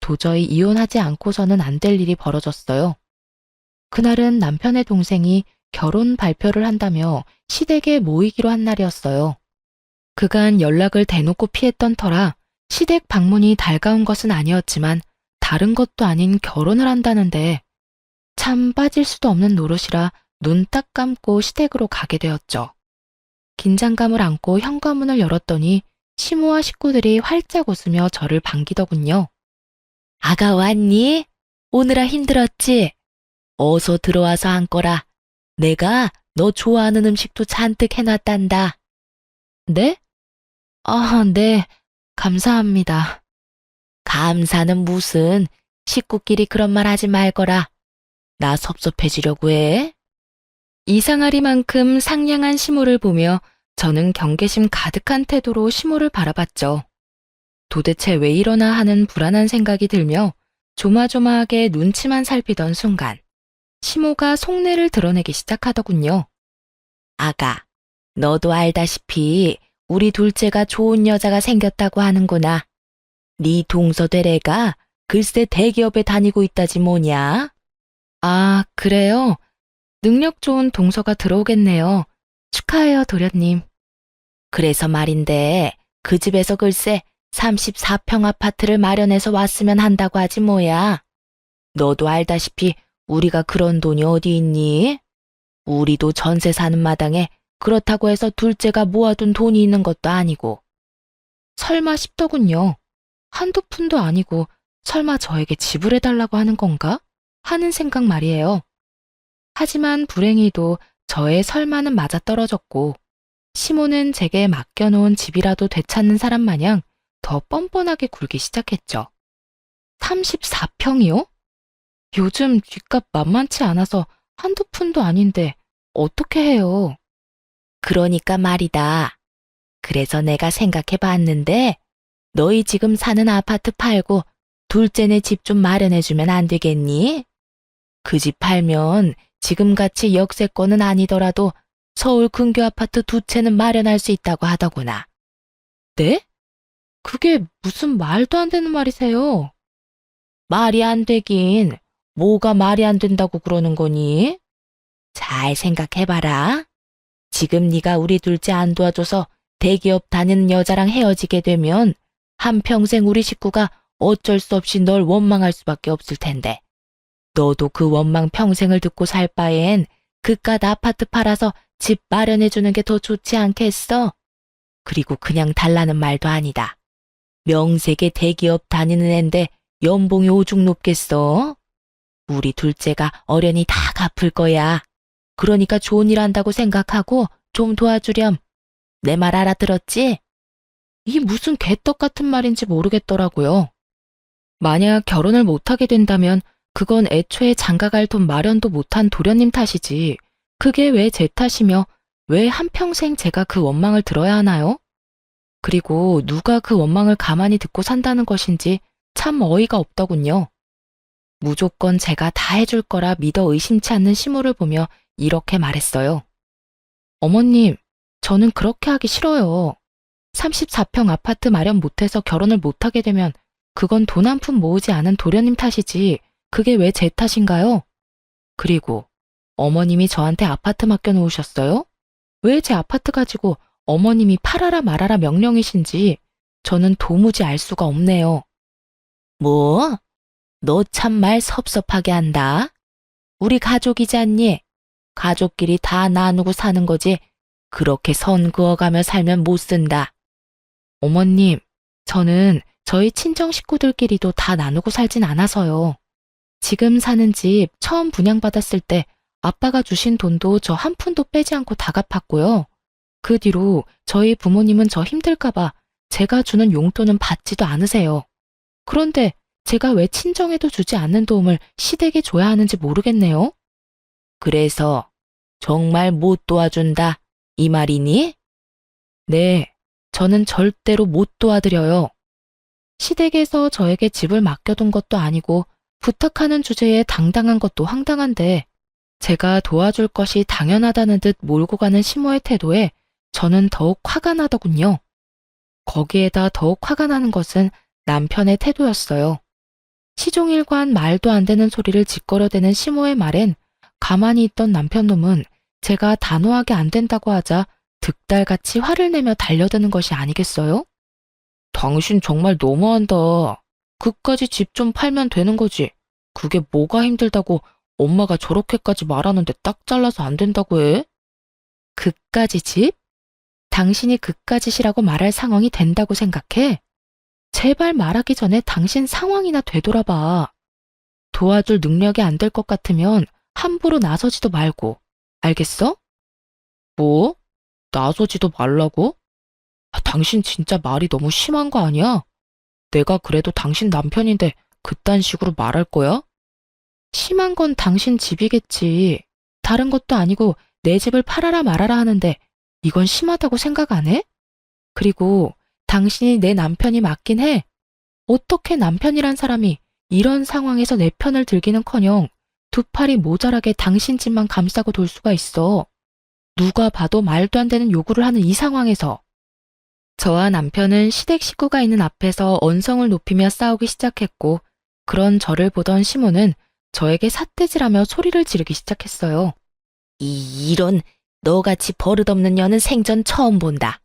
도저히 이혼하지 않고서는 안 될 일이 벌어졌어요. 그날은 남편의 동생이 결혼 발표를 한다며 시댁에 모이기로 한 날이었어요. 그간 연락을 대놓고 피했던 터라 시댁 방문이 달가운 것은 아니었지만 다른 것도 아닌 결혼을 한다는데 참 빠질 수도 없는 노릇이라 눈 딱 감고 시댁으로 가게 되었죠. 긴장감을 안고 현관문을 열었더니 시모와 식구들이 활짝 웃으며 저를 반기더군요. 아가 왔니? 오느라 힘들었지? 어서 들어와서 앉거라. 내가 너 좋아하는 음식도 잔뜩 해놨단다. 네? 아, 네. 감사합니다. 감사는 무슨, 식구끼리 그런 말 하지 말거라. 나 섭섭해지려고 해? 이상하리만큼 상냥한 시모를 보며 저는 경계심 가득한 태도로 시모를 바라봤죠. 도대체 왜 이러나 하는 불안한 생각이 들며 조마조마하게 눈치만 살피던 순간 시모가 속내를 드러내기 시작하더군요. 아가, 너도 알다시피 우리 둘째가 좋은 여자가 생겼다고 하는구나. 네 동서대래가 글쎄 대기업에 다니고 있다지 뭐냐? 아, 그래요? 능력 좋은 동서가 들어오겠네요. 축하해요, 도련님. 그래서 말인데 그 집에서 글쎄 34평 아파트를 마련해서 왔으면 한다고 하지 뭐야. 너도 알다시피 우리가 그런 돈이 어디 있니? 우리도 전세 사는 마당에 그렇다고 해서 둘째가 모아둔 돈이 있는 것도 아니고. 설마 싶더군요. 한두 푼도 아니고 설마 저에게 지불해달라고 하는 건가? 하는 생각 말이에요. 하지만 불행히도 저의 설마는 맞아떨어졌고 시모는 제게 맡겨놓은 집이라도 되찾는 사람 마냥 더 뻔뻔하게 굴기 시작했죠. 34평이요? 요즘 뒷값 만만치 않아서 한두 푼도 아닌데 어떻게 해요? 그러니까 말이다. 그래서 내가 생각해 봤는데 너희 지금 사는 아파트 팔고 둘째네 집 좀 마련해주면 안 되겠니? 그 집 팔면 지금같이 역세권은 아니더라도 서울 근교 아파트 2채는 마련할 수 있다고 하더구나. 네? 그게 무슨 말도 안 되는 말이세요? 말이 안 되긴 뭐가 말이 안 된다고 그러는 거니? 잘 생각해봐라. 지금 네가 우리 둘째 안 도와줘서 대기업 다니는 여자랑 헤어지게 되면 한평생 우리 식구가 어쩔 수 없이 널 원망할 수밖에 없을 텐데. 너도 그 원망 평생을 듣고 살 바엔 그깟 아파트 팔아서 집 마련해주는 게 더 좋지 않겠어? 그리고 그냥 달라는 말도 아니다. 명색의 대기업 다니는 앤데 연봉이 오죽 높겠어? 우리 둘째가 어련히 다 갚을 거야. 그러니까 좋은 일 한다고 생각하고 좀 도와주렴. 내 말 알아들었지? 이 무슨 개떡 같은 말인지 모르겠더라고요. 만약 결혼을 못하게 된다면 그건 애초에 장가갈 돈 마련도 못한 도련님 탓이지. 그게 왜 제 탓이며 왜 한평생 제가 그 원망을 들어야 하나요? 그리고 누가 그 원망을 가만히 듣고 산다는 것인지 참 어이가 없더군요. 무조건 제가 다 해줄 거라 믿어 의심치 않는 시모를 보며 이렇게 말했어요. 어머님, 저는 그렇게 하기 싫어요. 34평 아파트 마련 못해서 결혼을 못하게 되면 그건 돈 한 푼 모으지 않은 도련님 탓이지 그게 왜 제 탓인가요? 그리고 어머님이 저한테 아파트 맡겨놓으셨어요? 왜 제 아파트 가지고 어머님이 팔아라 말아라 명령이신지 저는 도무지 알 수가 없네요. 뭐? 너 참 말 섭섭하게 한다. 우리 가족이지 않니? 가족끼리 다 나누고 사는 거지. 그렇게 선 그어가며 살면 못 쓴다. 어머님, 저는 저희 친정 식구들끼리도 다 나누고 살진 않아서요. 지금 사는 집 처음 분양받았을 때 아빠가 주신 돈도 저 한 푼도 빼지 않고 다 갚았고요. 그 뒤로 저희 부모님은 저 힘들까봐 제가 주는 용돈은 받지도 않으세요. 그런데 제가 왜 친정에도 주지 않는 도움을 시댁에 줘야 하는지 모르겠네요. 그래서 정말 못 도와준다, 이 말이니? 네, 저는 절대로 못 도와드려요. 시댁에서 저에게 집을 맡겨둔 것도 아니고 부탁하는 주제에 당당한 것도 황당한데 제가 도와줄 것이 당연하다는 듯 몰고 가는 시모의 태도에 저는 더욱 화가 나더군요. 거기에다 더욱 화가 나는 것은 남편의 태도였어요. 시종일관 말도 안 되는 소리를 짓거려대는 시모의 말엔 가만히 있던 남편놈은 제가 단호하게 안 된다고 하자 득달같이 화를 내며 달려드는 것이 아니겠어요? 당신 정말 너무한다. 그까지 집 좀 팔면 되는 거지. 그게 뭐가 힘들다고 엄마가 저렇게까지 말하는데 딱 잘라서 안 된다고 해? 그까지 집? 당신이 그까지 시라고 말할 상황이 된다고 생각해? 제발 말하기 전에 당신 상황이나 되돌아봐. 도와줄 능력이 안 될 것 같으면 함부로 나서지도 말고. 알겠어? 뭐? 나서지도 말라고? 당신 진짜 말이 너무 심한 거 아니야? 내가 그래도 당신 남편인데 그딴 식으로 말할 거야? 심한 건 당신 집이겠지. 다른 것도 아니고 내 집을 팔아라 말아라 하는데 이건 심하다고 생각 안 해? 그리고 당신이 내 남편이 맞긴 해. 어떻게 남편이란 사람이 이런 상황에서 내 편을 들기는커녕 두 팔이 모자라게 당신 집만 감싸고 돌 수가 있어. 누가 봐도 말도 안 되는 요구를 하는 이 상황에서. 저와 남편은 시댁 식구가 있는 앞에서 언성을 높이며 싸우기 시작했고, 그런 저를 보던 시모는 저에게 삿대질하며 소리를 지르기 시작했어요. 이런 너같이 버릇없는 년은 생전 처음 본다.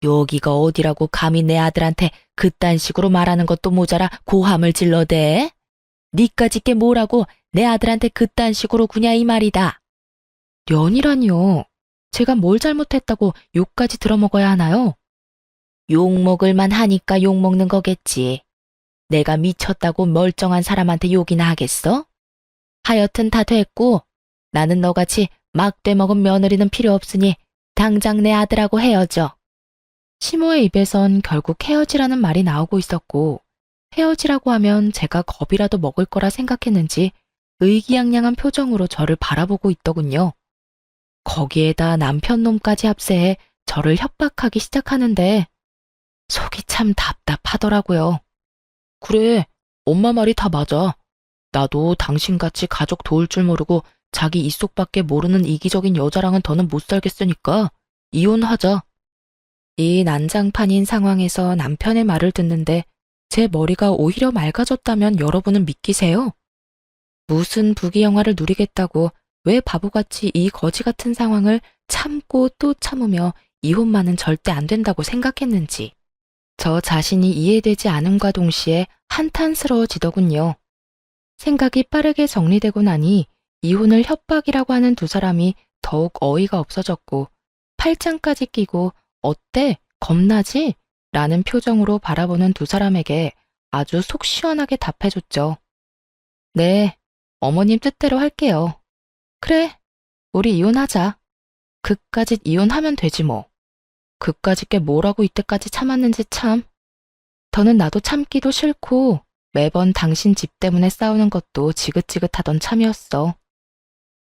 여기가 어디라고 감히 내 아들한테 그딴 식으로 말하는 것도 모자라 고함을 질러대? 니까짓 게 뭐라고 내 아들한테 그딴 식으로 구냐 이 말이다. 년이라니요. 제가 뭘 잘못했다고 욕까지 들어먹어야 하나요? 욕먹을 하니까 욕먹는 거겠지. 내가 미쳤다고 멀쩡한 사람한테 욕이나 하겠어? 하여튼 다 됐고 나는 너같이 막대 먹은 며느리는 필요 없으니 당장 내 아들하고 헤어져. 시모의 입에선 결국 헤어지라는 말이 나오고 있었고, 헤어지라고 하면 제가 겁이라도 먹을 거라 생각했는지 의기양양한 표정으로 저를 바라보고 있더군요. 거기에다 남편 놈까지 합세해 저를 협박하기 시작하는데 속이 참 답답하더라고요. 그래, 엄마 말이 다 맞아. 나도 당신같이 가족 도울 줄 모르고 자기 입속밖에 모르는 이기적인 여자랑은 더는 못 살겠으니까 이혼하자. 이 난장판인 상황에서 남편의 말을 듣는데 제 머리가 오히려 맑아졌다면 여러분은 믿기세요? 무슨 부귀영화를 누리겠다고 왜 바보같이 이 거지 같은 상황을 참고 또 참으며 이혼만은 절대 안 된다고 생각했는지. 저 자신이 이해되지 않음과 동시에 한탄스러워지더군요. 생각이 빠르게 정리되고 나니 이혼을 협박이라고 하는 두 사람이 더욱 어이가 없어졌고 팔짱까지 끼고 어때? 겁나지? 라는 표정으로 바라보는 두 사람에게 아주 속 시원하게 답해줬죠. 네, 어머님 뜻대로 할게요. 그래, 우리 이혼하자. 그까짓 이혼하면 되지 뭐. 그까짓 게 뭐라고 이때까지 참았는지 참. 더는 나도 참기도 싫고 매번 당신 집 때문에 싸우는 것도 지긋지긋하던 참이었어.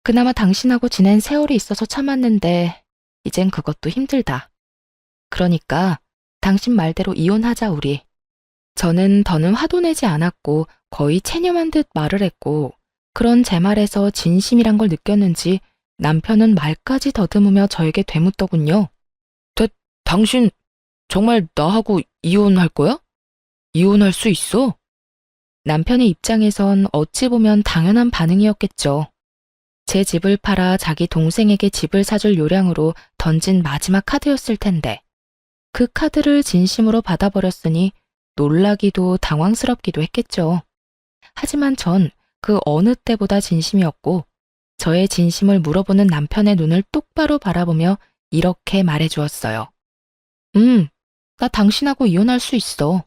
그나마 당신하고 지낸 세월이 있어서 참았는데 이젠 그것도 힘들다. 그러니까 당신 말대로 이혼하자 우리. 저는 더는 화도 내지 않았고 거의 체념한 듯 말을 했고 그런 제 말에서 진심이란 걸 느꼈는지 남편은 말까지 더듬으며 저에게 되묻더군요. 당신 정말 나하고 이혼할 거야? 이혼할 수 있어? 남편의 입장에선 어찌 보면 당연한 반응이었겠죠. 제 집을 팔아 자기 동생에게 집을 사줄 요량으로 던진 마지막 카드였을 텐데 그 카드를 진심으로 받아버렸으니 놀라기도 당황스럽기도 했겠죠. 하지만 전 그 어느 때보다 진심이었고 저의 진심을 물어보는 남편의 눈을 똑바로 바라보며 이렇게 말해주었어요. 나 당신하고 이혼할 수 있어.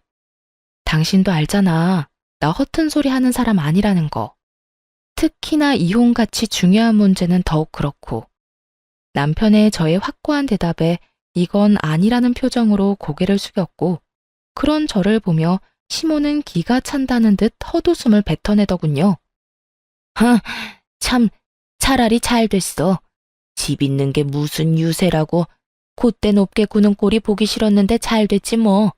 당신도 알잖아. 나 허튼 소리 하는 사람 아니라는 거. 특히나 이혼같이 중요한 문제는 더욱 그렇고. 남편의 저의 확고한 대답에 이건 아니라는 표정으로 고개를 숙였고 그런 저를 보며 시모는 기가 찬다는 듯 헛웃음을 뱉어내더군요. 참 차라리 잘 됐어. 집 있는 게 무슨 유세라고 콧대 높게 구는 꼴이 보기 싫었는데 잘 됐지 뭐.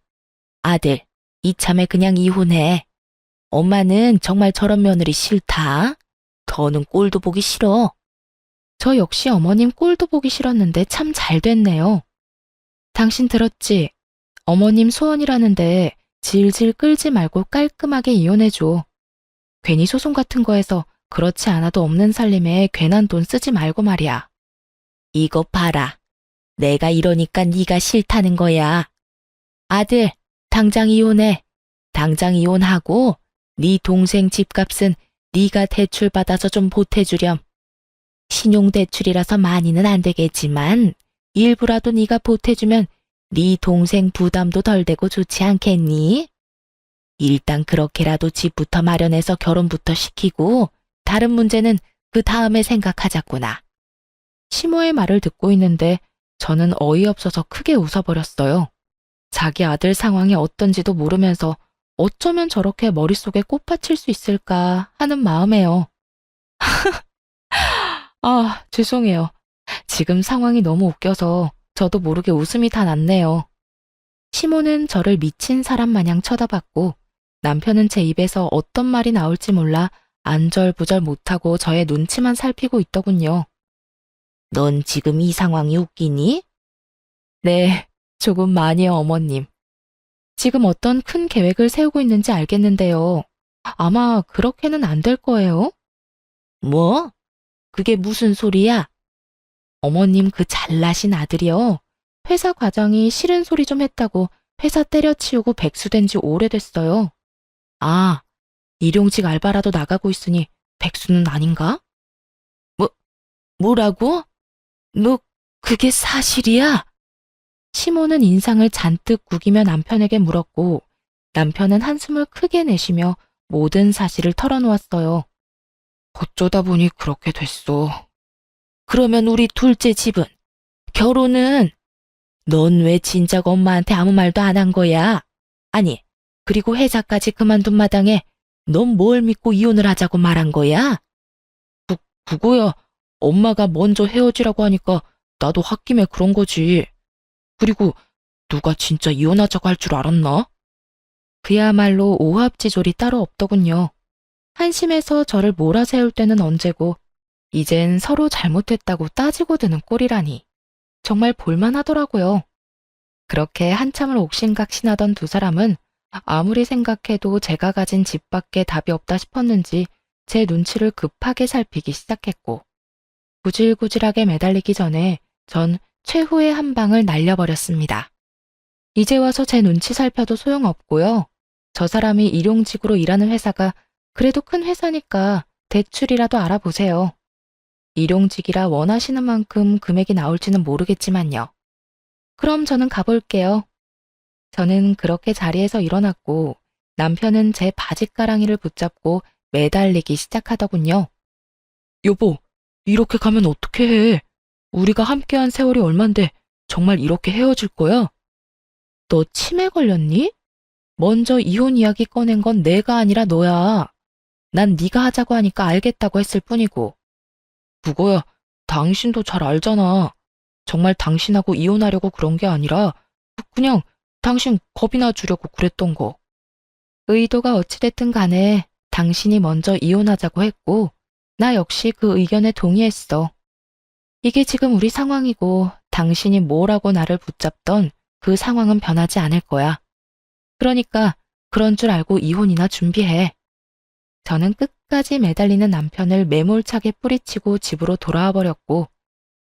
아들, 이참에 그냥 이혼해. 엄마는 정말 저런 며느리 싫다. 더는 꼴도 보기 싫어. 저 역시 어머님 꼴도 보기 싫었는데 참 잘 됐네요. 당신 들었지? 어머님 소원이라는데 질질 끌지 말고 깔끔하게 이혼해줘. 괜히 소송 같은 거에서 그렇지 않아도 없는 살림에 괜한 돈 쓰지 말고 말이야. 이거 봐라. 내가 이러니까 네가 싫다는 거야. 아들, 당장 이혼해. 당장 이혼하고 네 동생 집값은 네가 대출받아서 좀 보태주렴. 신용대출이라서 많이는 안 되겠지만 일부라도 네가 보태주면 네 동생 부담도 덜 되고 좋지 않겠니? 일단 그렇게라도 집부터 마련해서 결혼부터 시키고 다른 문제는 그 다음에 생각하자꾸나. 시모의 말을 듣고 있는데 저는 어이없어서 크게 웃어버렸어요. 자기 아들 상황이 어떤지도 모르면서 어쩌면 저렇게 머릿속에 꽃받칠 수 있을까 하는 마음에요. 아, 죄송해요. 지금 상황이 너무 웃겨서 저도 모르게 웃음이 다 났네요. 시모는 저를 미친 사람 마냥 쳐다봤고 남편은 제 입에서 어떤 말이 나올지 몰라 안절부절 못하고 저의 눈치만 살피고 있더군요. 넌 지금 이 상황이 웃기니? 네, 조금 많이요, 어머님. 지금 어떤 큰 계획을 세우고 있는지 알겠는데요. 아마 그렇게는 안 될 거예요. 뭐? 그게 무슨 소리야? 어머님 그 잘나신 아들이요. 회사 과장이 싫은 소리 좀 했다고 회사 때려치우고 백수된 지 오래됐어요. 아, 일용직 알바라도 나가고 있으니 백수는 아닌가? 뭐, 뭐라고? 너 그게 사실이야? 시모는 인상을 잔뜩 구기며 남편에게 물었고 남편은 한숨을 크게 내쉬며 모든 사실을 털어놓았어요. 어쩌다 보니 그렇게 됐어. 그러면 우리 둘째 집은? 결혼은? 넌 왜 진작 엄마한테 아무 말도 안 한 거야? 아니, 그리고 회사까지 그만둔 마당에 넌 뭘 믿고 이혼을 하자고 말한 거야? 그거야. 엄마가 먼저 헤어지라고 하니까 나도 홧김에 그런 거지. 그리고 누가 진짜 이혼하자고 할 줄 알았나? 그야말로 오합지졸이 따로 없더군요. 한심해서 저를 몰아세울 때는 언제고 이젠 서로 잘못했다고 따지고 드는 꼴이라니. 정말 볼만하더라고요. 그렇게 한참을 옥신각신하던 두 사람은 아무리 생각해도 제가 가진 집밖에 답이 없다 싶었는지 제 눈치를 급하게 살피기 시작했고 구질구질하게 매달리기 전에 전 최후의 한 방을 날려버렸습니다. 이제 와서 제 눈치 살펴도 소용없고요. 저 사람이 일용직으로 일하는 회사가 그래도 큰 회사니까 대출이라도 알아보세요. 일용직이라 원하시는 만큼 금액이 나올지는 모르겠지만요. 그럼 저는 가볼게요. 저는 그렇게 자리에서 일어났고 남편은 제 바짓가랑이를 붙잡고 매달리기 시작하더군요. 여보, 이렇게 가면 어떻게 해? 우리가 함께한 세월이 얼만데 정말 이렇게 헤어질 거야? 너 치매 걸렸니? 먼저 이혼 이야기 꺼낸 건 내가 아니라 너야. 난 네가 하자고 하니까 알겠다고 했을 뿐이고. 그거야, 당신도 잘 알잖아. 정말 당신하고 이혼하려고 그런 게 아니라 그냥 당신 겁이나 주려고 그랬던 거. 의도가 어찌됐든 간에 당신이 먼저 이혼하자고 했고 나 역시 그 의견에 동의했어. 이게 지금 우리 상황이고 당신이 뭐라고 나를 붙잡던 그 상황은 변하지 않을 거야. 그러니까 그런 줄 알고 이혼이나 준비해. 저는 끝까지 매달리는 남편을 매몰차게 뿌리치고 집으로 돌아와 버렸고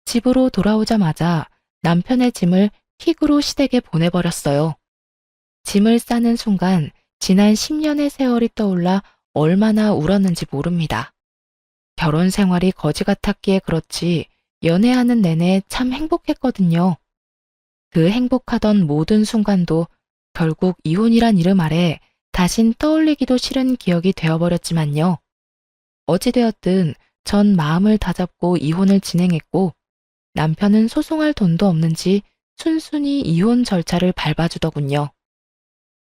집으로 돌아오자마자 남편의 짐을 킥으로 시댁에 보내버렸어요. 짐을 싸는 순간 지난 10년의 세월이 떠올라 얼마나 울었는지 모릅니다. 결혼 생활이 거지 같았기에 그렇지 연애하는 내내 참 행복했거든요. 그 행복하던 모든 순간도 결국 이혼이란 이름 아래 다신 떠올리기도 싫은 기억이 되어버렸지만요. 어찌되었든 전 마음을 다잡고 이혼을 진행했고 남편은 소송할 돈도 없는지 순순히 이혼 절차를 밟아주더군요.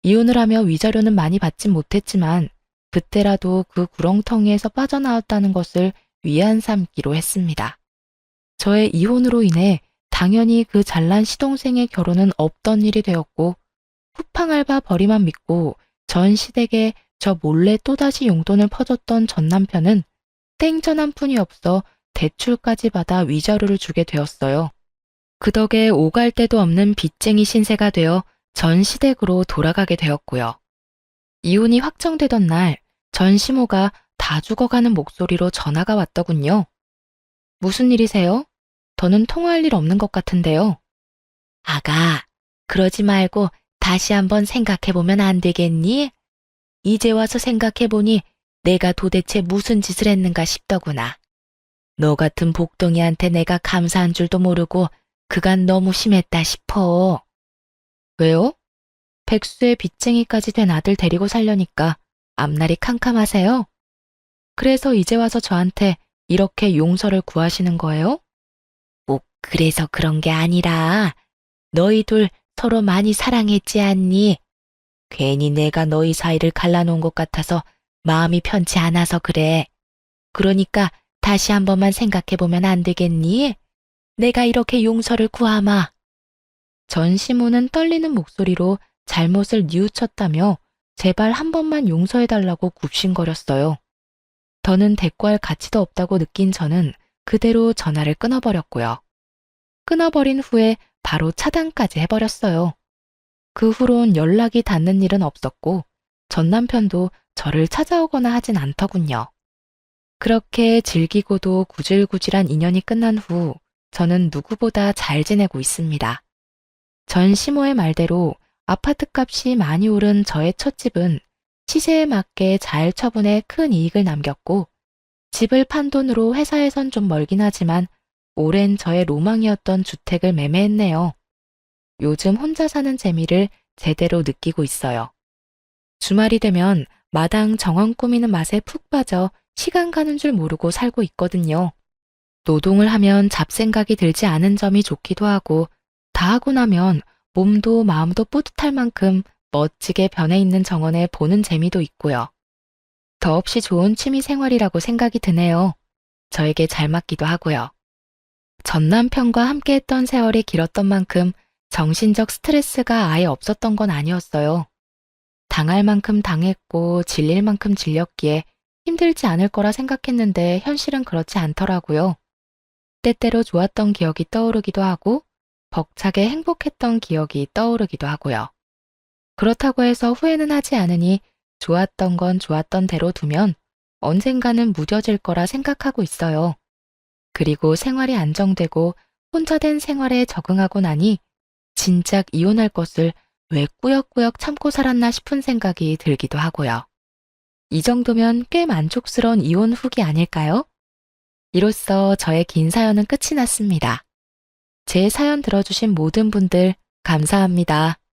이혼을 하며 위자료는 많이 받진 못했지만 그때라도 그 구렁텅이에서 빠져나왔다는 것을 위안 삼기로 했습니다. 저의 이혼으로 인해 당연히 그 잘난 시동생의 결혼은 없던 일이 되었고 쿠팡 알바 벌이만 믿고 전 시댁에 저 몰래 또다시 용돈을 퍼줬던 전 남편은 땡전 한 푼이 없어 대출까지 받아 위자료를 주게 되었어요. 그 덕에 오갈 데도 없는 빚쟁이 신세가 되어 전 시댁으로 돌아가게 되었고요. 이혼이 확정되던 날 전 시모가 다 죽어가는 목소리로 전화가 왔더군요. 무슨 일이세요? 더는 통화할 일 없는 것 같은데요. 아가, 그러지 말고 다시 한번 생각해보면 안 되겠니? 이제 와서 생각해보니 내가 도대체 무슨 짓을 했는가 싶더구나. 너 같은 복덩이한테 내가 감사한 줄도 모르고 그간 너무 심했다 싶어. 왜요? 백수의 빚쟁이까지 된 아들 데리고 살려니까 앞날이 캄캄하세요? 그래서 이제 와서 저한테 이렇게 용서를 구하시는 거예요? 꼭 그래서 그런 게 아니라 너희 둘 서로 많이 사랑했지 않니? 괜히 내가 너희 사이를 갈라놓은 것 같아서 마음이 편치 않아서 그래. 그러니까 다시 한 번만 생각해보면 안 되겠니? 내가 이렇게 용서를 구하마. 전시모는 떨리는 목소리로 잘못을 뉘우쳤다며 제발 한 번만 용서해달라고 굽신거렸어요. 더는 대꾸할 가치도 없다고 느낀 저는 그대로 전화를 끊어버렸고요. 끊어버린 후에 바로 차단까지 해버렸어요. 그 후론 연락이 닿는 일은 없었고 전 남편도 저를 찾아오거나 하진 않더군요. 그렇게 질기고도 구질구질한 인연이 끝난 후 저는 누구보다 잘 지내고 있습니다. 전 시모의 말대로 아파트 값이 많이 오른 저의 첫 집은 시세에 맞게 잘 처분해 큰 이익을 남겼고 집을 판 돈으로 회사에선 좀 멀긴 하지만 오랜 저의 로망이었던 주택을 매매했네요. 요즘 혼자 사는 재미를 제대로 느끼고 있어요. 주말이 되면 마당 정원 꾸미는 맛에 푹 빠져 시간 가는 줄 모르고 살고 있거든요. 노동을 하면 잡생각이 들지 않은 점이 좋기도 하고 다 하고 나면 몸도 마음도 뿌듯할 만큼 멋지게 변해 있는 정원에 보는 재미도 있고요. 더없이 좋은 취미 생활이라고 생각이 드네요. 저에게 잘 맞기도 하고요. 전 남편과 함께 했던 세월이 길었던 만큼 정신적 스트레스가 아예 없었던 건 아니었어요. 당할 만큼 당했고 질릴 만큼 질렸기에 힘들지 않을 거라 생각했는데 현실은 그렇지 않더라고요. 때때로 좋았던 기억이 떠오르기도 하고 벅차게 행복했던 기억이 떠오르기도 하고요. 그렇다고 해서 후회는 하지 않으니 좋았던 건 좋았던 대로 두면 언젠가는 무뎌질 거라 생각하고 있어요. 그리고 생활이 안정되고 혼자 된 생활에 적응하고 나니 진작 이혼할 것을 왜 꾸역꾸역 참고 살았나 싶은 생각이 들기도 하고요. 이 정도면 꽤 만족스러운 이혼 후기 아닐까요? 이로써 저의 긴 사연은 끝이 났습니다. 제 사연 들어주신 모든 분들 감사합니다.